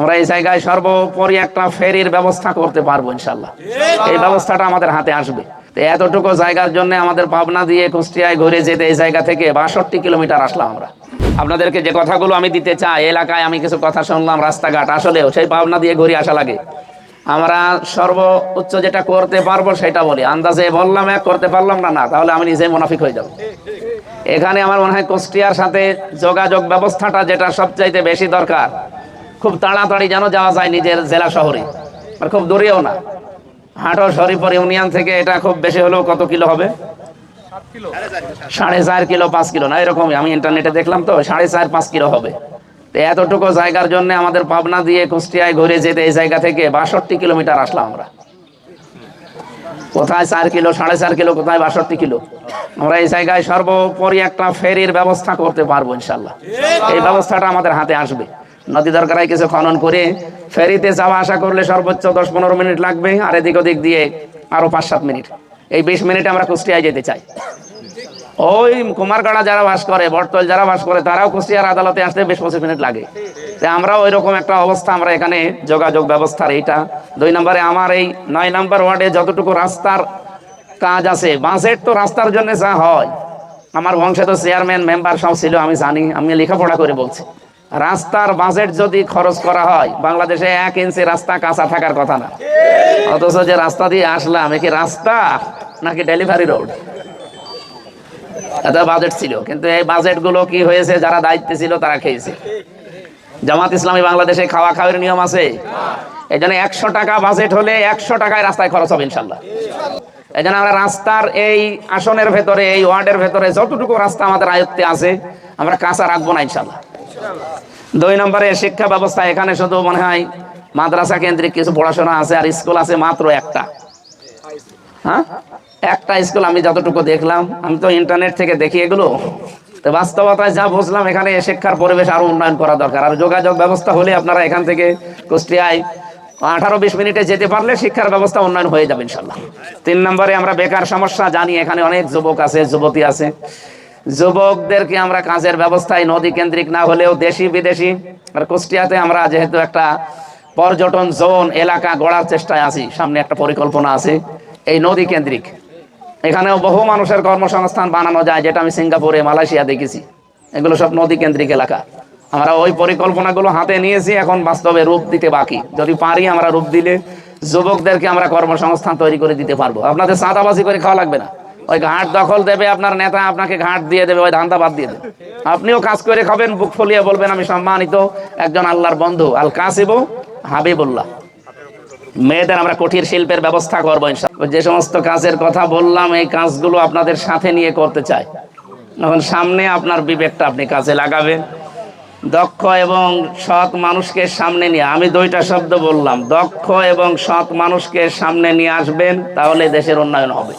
আমরা এই জায়গায় সর্বোপরি একটা ফেরির ব্যবস্থা করতে পারবো ইনশাল্লাহ। এই ব্যবস্থাটা আমাদের হাতে আসবে। তো এতটুকু জায়গার জন্য আমাদের পাবনা দিয়ে কুষ্টিয়ায় ঘুরে যেতে এই জায়গা থেকে 62 কিলোমিটার আসলাম আমরা। আপনাদেরকে যে কথাগুলো আমি দিতে চাই, এলাকায় আমি কিছু কথা শুনলাম, রাস্তাঘাট আসলেও সেই পাবনা দিয়ে ঘুরে আসা লাগে। আমরা সর্বোচ্চ যেটা করতে পারবো সেটা বলি, আন্দাজে বললাম এক, করতে পারলাম না, তাহলে আমি নিজে মুনাফিক হয়ে যাব। এখানে আমার মনে হয় কুষ্টিয়ার সাথে যোগাযোগ ব্যবস্থাটা যেটা সবচাইতে বেশি দরকার, খুব তাড়াতাড়ি যেন যাওয়া যায় নিজের জেলা শহরে, আর খুব দূরেও না। হাটর শরীফপুর ইউনিয়ন থেকে এটা খুব বেশি হলেও কত কিলো হবে? 4.5 কিলো 5 কিলো না, এরকমই, আমি ইন্টারনেটে দেখলাম তো 4.5 5 কিলো হবে। তো এতটুকু জায়গার জন্য আমাদের পাবনা দিয়ে কুষ্টিয়ায় ঘুরে যেতে এই জায়গা থেকে 62 কিলোমিটার আসলাম আমরা। কোথায় 4 কিলো, 4.5 কিলো, কোথায় 62 কিলো। আমরা এই জায়গায় সর্বোপরি একটা ফেরির ব্যবস্থা করতে পারবো ইনশাল্লাহ। এই ব্যবস্থাটা আমাদের হাতে আসবে। নদী দরকার কিছু খনন করে ফেরিতে যাওয়া আসা করলে সর্বোচ্চ 10-15 মিনিট লাগবে, আর এদিক ওদিক দিয়ে আরো 5-7 মিনিট। এই 20 মিনিটে আমরা কুষ্টিয়ায় যেতে চাই। ওই কুমারগাড়া যারা বাস করে, বটতল যারা বাস করে, তারাও কুষ্টিয়ার আদালতে আসতে 20-25 মিনিট লাগে। আমরাও ওই রকম একটা অবস্থা, আমরা এখানে যোগাযোগ ব্যবস্থার এইটা। 2 নম্বরে আমার এই 9 নম্বর ওয়ার্ডে যতটুকু রাস্তার কাজ আছে, বাজেট তো রাস্তার জন্য যা হয়, আমার বংশে তো চেয়ারম্যান মেম্বার সব ছিল, আমি জানি, আমি লেখাপড়া করে বলছি। রাস্তার বাজেট যদি খরচ করা হয়, বাংলাদেশে 1 ইঞ্চি রাস্তা কাঁচা থাকার কথা না। অথচ যে রাস্তা দিয়ে আসলাম, এ কি রাস্তা নাকি ডেলিভারি রোড? এটা বাজেট ছিল, কিন্তু এই বাজেট গুলো কি হয়েছে, যারা দায়িত্বে ছিল তারা খেয়েছে। জামাত ইসলামী বাংলাদেশে খাওয়া খাওয়ার নিয়ম আছে। এই জন্য 100 টাকা বাজেট হলে 100 টাকায় রাস্তায় খরচ হবে ইনশাল্লাহ। এই জন্য আমরা রাস্তার এই আসনের ভেতরে, এই ওয়ার্ডের ভেতরে যতটুকু রাস্তা আমাদের আয়ত্তে আছে, আমরা কাঁচা রাখবো না ইনশাল্লাহ। 2 নম্বরে শিক্ষা ব্যবস্থা। এখানে শুধু মনে হয় মাদ্রাসা কেন্দ্রিক কিছু পড়াশোনা আছে, আর স্কুল আছে মাত্র একটা। হ্যাঁ, একটা স্কুল আমি যতটুকু দেখলাম, আমি তো ইন্টারনেট থেকে দেখি এগুলো, তো বাস্তবতায় যা বুঝলাম, এখানে শিক্ষার পরিবেশ আরো উন্নয়ন করা দরকার। আর যোগাযোগ ব্যবস্থা হলে আপনারা এখান থেকে কুষ্টিয়ায় 18-20 মিনিটে যেতে পারলে শিক্ষার ব্যবস্থা উন্নয়ন হয়ে যাবে ইনশাল্লাহ। 3 নম্বরে আমরা বেকার সমস্যা জানি, এখানে অনেক যুবক আছে, যুবতী আছে। যুবকদেরকে আমরা কাজের ব্যবস্থায় নদী কেন্দ্রিক না হলেও দেশি বিদেশি, আর কুষ্টিয়াতে আমরা যেহেতু একটা পর্যটন জোন এলাকা গড়ার চেষ্টায় আছি, সামনে একটা পরিকল্পনা আছে এই নদী কেন্দ্রিক। এখানেও বহু মানুষের কর্মসংস্থান বানানো যায়, যেটা আমি সিঙ্গাপুরে, মালয়েশিয়া দেখেছি। এগুলো সব নদী কেন্দ্রিক এলাকা। আমরা ওই পরিকল্পনাগুলো হাতে নিয়েছি, এখন বাস্তবে রূপ দিতে বাকি। যদি পারি আমরা রূপ দিলে যুবকদেরকে আমরা কর্মসংস্থান তৈরি করে দিতে পারবো। আপনাদের চাঁদাবাজি করে খাওয়া লাগবে না। ওই ঘাট দখল দেবে আপনার নেতা, আপনাকে ঘাট দিয়ে দেবে, ওই ধান্দা বাদ দিয়ে দেবে। আপনিও কাজ করে খাবেন, বুক ফুলিয়ে বলবেন আমি সম্মানিত একজন আল্লাহর বন্ধু, আল কাসিবু হাবিবুল্লাহ। মেয়েদের আমরা কুটির শিল্পের ব্যবস্থা করবো ইনশাআল্লাহ। যে সমস্ত কাজের কথা বললাম, এই কাজগুলো আপনাদের সাথে নিয়ে করতে চাই। এখন সামনে আপনার বিবেকটা আপনি কাজে লাগাবেন। দক্ষ এবং সৎ মানুষকে সামনে নিয়ে, আমি 2টা শব্দ বললাম, দক্ষ এবং সৎ মানুষকে সামনে নিয়ে আসবেন, তাহলে দেশের উন্নয়ন হবে।